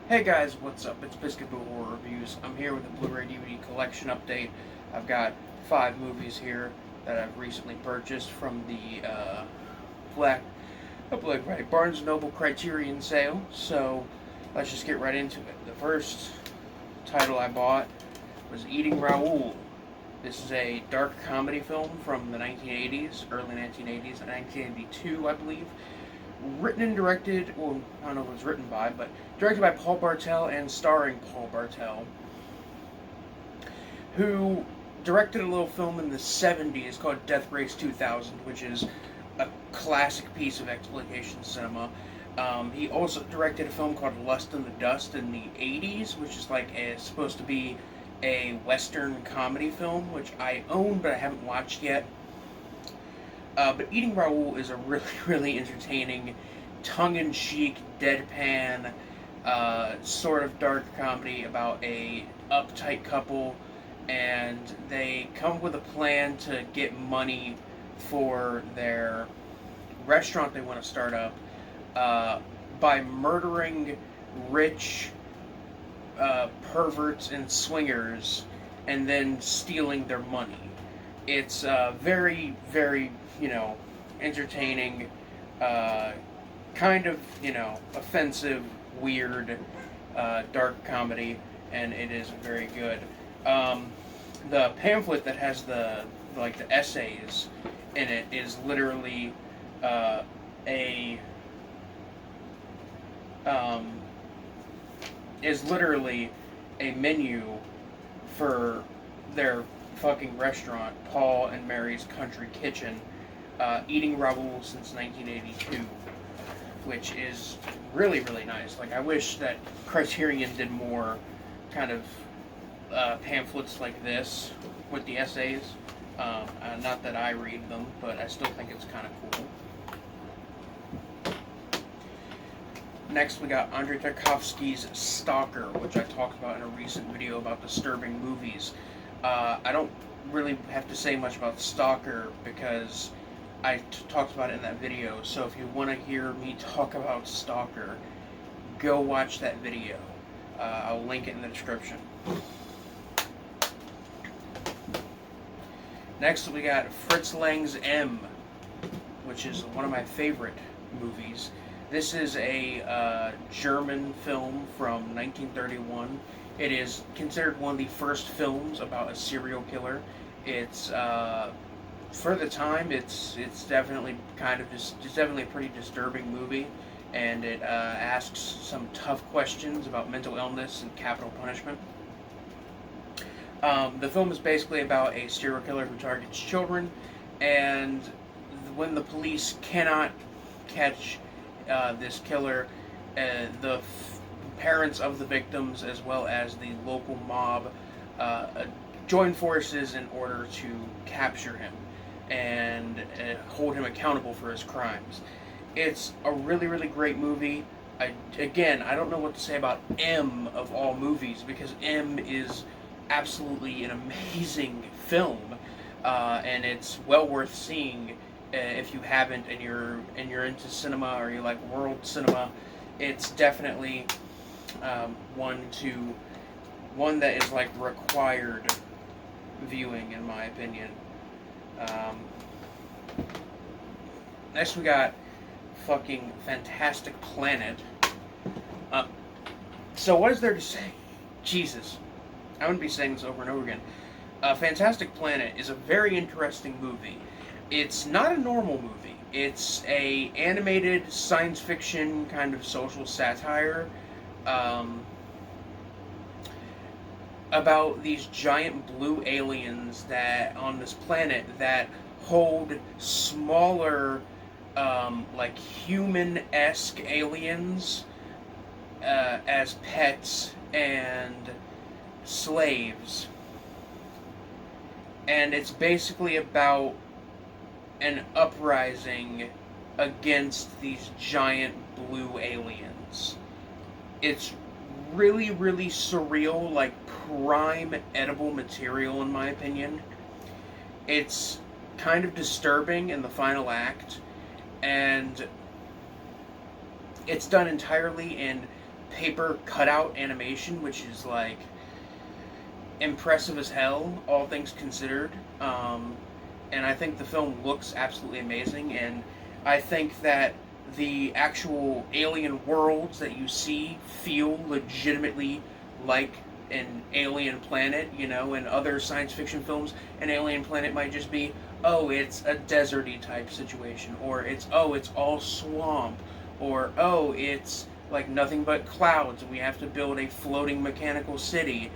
Hey guys, what's up? It's Biscuit Boo Horror Reviews. I'm here with a Blu-ray DVD collection update. I've got 5 movies here that I've recently purchased from the Black Friday Barnes & Noble Criterion sale. So let's just get right into it. The first title I bought was Eating Raoul. This is a dark comedy film from the 1980s, early 1980s, 1982, I believe. Written and directed, well, I don't know if it was written by, but directed by Paul Bartel and starring Paul Bartel, who directed a little film in the 70s called Death Race 2000, which is a classic piece of exploitation cinema. He also directed a film called Lust in the Dust in the 80s, which is supposed to be a Western comedy film, which I own but I haven't watched yet. But Eating Raoul is a really, really entertaining, tongue-in-cheek, deadpan, sort of dark comedy about a uptight couple, and they come up with a plan to get money for their restaurant they want to start up by murdering rich perverts and swingers and then stealing their money. It's very, very, entertaining, kind of, offensive, weird, dark comedy, and it is very good. The pamphlet that has the essays in it a um, is literally a menu for their fucking restaurant, Paul and Mary's Country Kitchen, Eating Raoul since 1982, which is really, really nice. I wish that Criterion did more kind of pamphlets like this with the essays. Not that I read them, but I still think it's kind of cool. Next, we got Andrei Tarkovsky's Stalker, which I talked about in a recent video about disturbing movies. I don't really have to say much about Stalker because I talked about it in that video. So if you want to hear me talk about Stalker, go watch that video. I'll link it in the description. Next, we got Fritz Lang's M, which is one of my favorite movies. This is a German film from 1931. It is considered one of the first films about a serial killer. It's for the time, it's definitely it's definitely a pretty disturbing movie, and it asks some tough questions about mental illness and capital punishment. The film is basically about a serial killer who targets children, and when the police cannot catch this killer, the parents of the victims as well as the local mob join forces in order to capture him and hold him accountable for his crimes. It's a really, really great movie. I don't know what to say about M of all movies, because M is absolutely an amazing film, and it's well worth seeing if you haven't and you're into cinema or you like world cinema. It's definitely one that is required viewing, in my opinion. Next, we got fucking Fantastic Planet. So what is there to say? Jesus, I wouldn't be saying this over and over again. Fantastic Planet is a very interesting movie. It's not a normal movie. It's a animated science fiction kind of social satire about these giant blue aliens that on this planet that hold smaller, human-esque aliens as pets and slaves. And it's basically about an uprising against these giant blue aliens. It's really, really surreal, prime edible material, in my opinion. It's kind of disturbing in the final act, and it's done entirely in paper cutout animation, which is like impressive as hell, all things considered. And I think the film looks absolutely amazing, and I think that the actual alien worlds that you see feel legitimately like an alien planet. You know, in other science fiction films, an alien planet might just be, oh, it's a deserty type situation, or it's all swamp, or oh, it's like nothing but clouds and we have to build a floating mechanical city.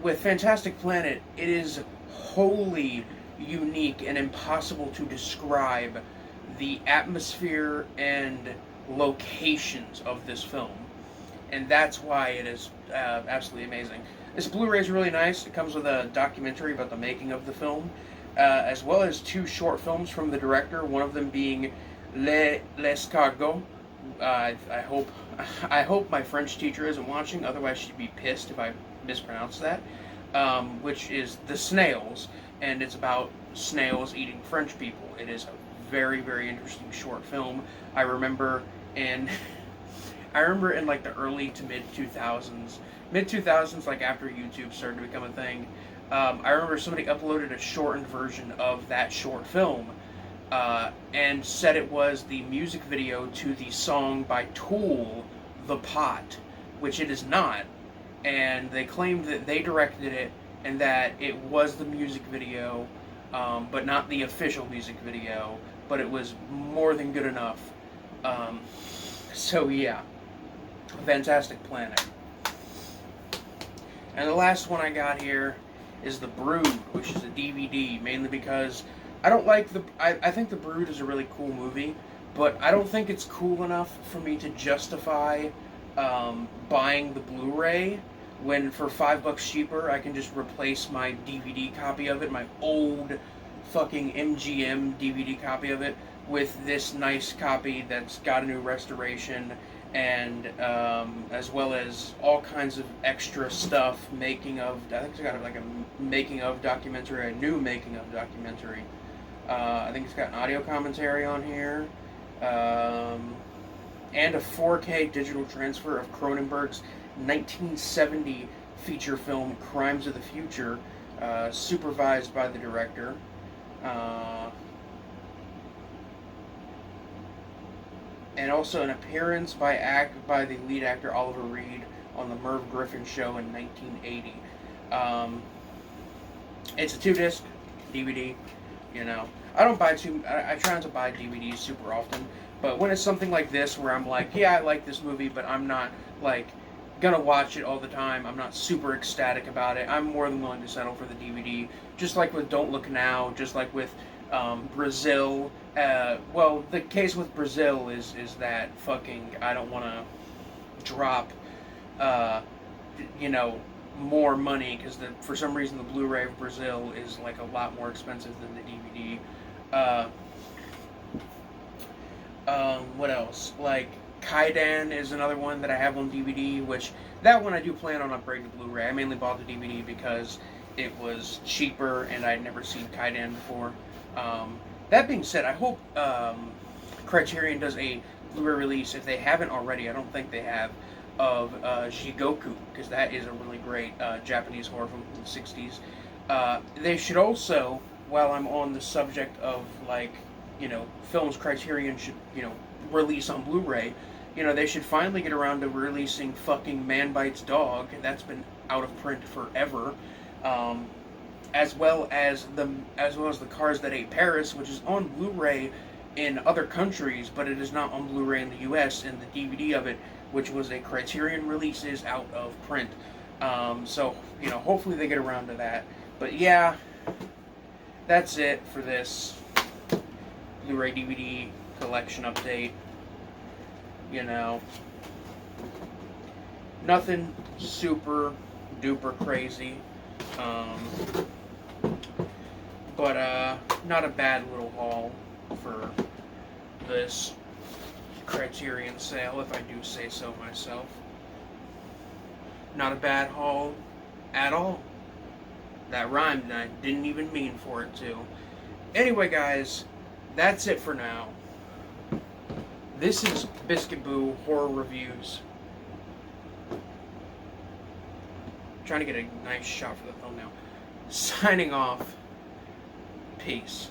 With Fantastic Planet, it is wholly unique and impossible to describe the atmosphere and locations of this film, and that's why it is absolutely amazing. This Blu-ray is really nice. It comes with a documentary about the making of the film, as well as 2 short films from the director. One of them being L'Escargot. I hope my French teacher isn't watching. Otherwise, she'd be pissed if I mispronounced that. Which is The Snails, and it's about snails eating French people. It is a very, very interesting short film. I remember in like the early to mid 2000s, like after YouTube started to become a thing. I remember somebody uploaded a shortened version of that short film, and said it was the music video to the song by Tool, "The Pot," which it is not. And they claimed that they directed it and that it was the music video, but not the official music video, but it was more than good enough. So yeah, Fantastic Planet. And the last one I got here is The Brood, which is a DVD, mainly because I don't like I think The Brood is a really cool movie, but I don't think it's cool enough for me to justify buying the Blu-ray, when for $5 cheaper I can just replace my DVD copy of it, my old fucking MGM DVD copy of it, with this nice copy that's got a new restoration, and as well as all kinds of extra stuff, I think it's got like a making of documentary, a new making of documentary. I think it's got an audio commentary on here, and a 4K digital transfer of Cronenberg's 1970 feature film Crimes of the Future, supervised by the director. And also an appearance by the lead actor Oliver Reed on the Merv Griffin Show in 1980. It's a 2-disc DVD. You know, I try not to buy DVDs super often, but when it's something like this where I'm like, yeah, I like this movie, but I'm not like gonna watch it all the time, I'm not super ecstatic about it, I'm more than willing to settle for the DVD. Just like with Don't Look Now, just like with Brazil. Well, the case with Brazil is that fucking I don't want to drop, more money, because for some reason the Blu-ray of Brazil is like a lot more expensive than the DVD. What else? Like Kaidan is another one that I have on DVD, which that one I do plan on upgrading to Blu-ray. I mainly bought the DVD because it was cheaper and I'd never seen Kaidan before. That being said, I hope Criterion does a Blu-ray release, if they haven't already. I don't think they have, of Jigoku, because that is a really great Japanese horror film from the 60s. They should also, while I'm on the subject of, films Criterion should, release on Blu-ray, they should finally get around to releasing fucking Man Bites Dog. That's been out of print forever. As well as the Cars That Ate Paris, which is on Blu-ray in other countries, but it is not on Blu-ray in the US, and the DVD of it, which was a Criterion release, is out of print. So, hopefully they get around to that. But yeah, that's it for this Blu-ray DVD collection update. Nothing super duper crazy. But not a bad little haul for this Criterion sale, if I do say so myself. Not a bad haul at all. That rhymed, and I didn't even mean for it to. Anyway, guys, that's it for now. This is Biscuit Boo Horror Reviews. trying to get a nice shot for the thumbnail. Signing off. Peace.